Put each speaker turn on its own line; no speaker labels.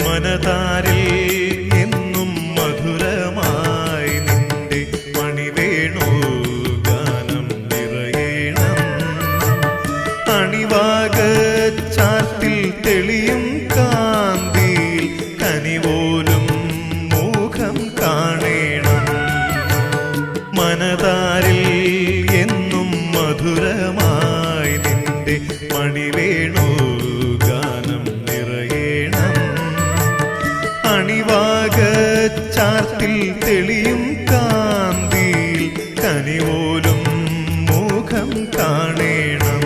മനതാരിൽ എന്നും മധുരമായി നിന്റെ മണിവേണു ഗാനം നിറയണം. അണിവാകച്ചാർത്തിൽ തെളിയും കാന്തിയിൽ കനിപോലും മുഖം കാണേണം. മനതാരിൽ എന്നും മധുരമായി നിന്റെ മണിവേണു ഗാനം നിറയണം. അണിവാകച്ചാർത്തിൽ തെളിയും കാന്തിയിൽ കനിപോലും മുഖം കാണേണം.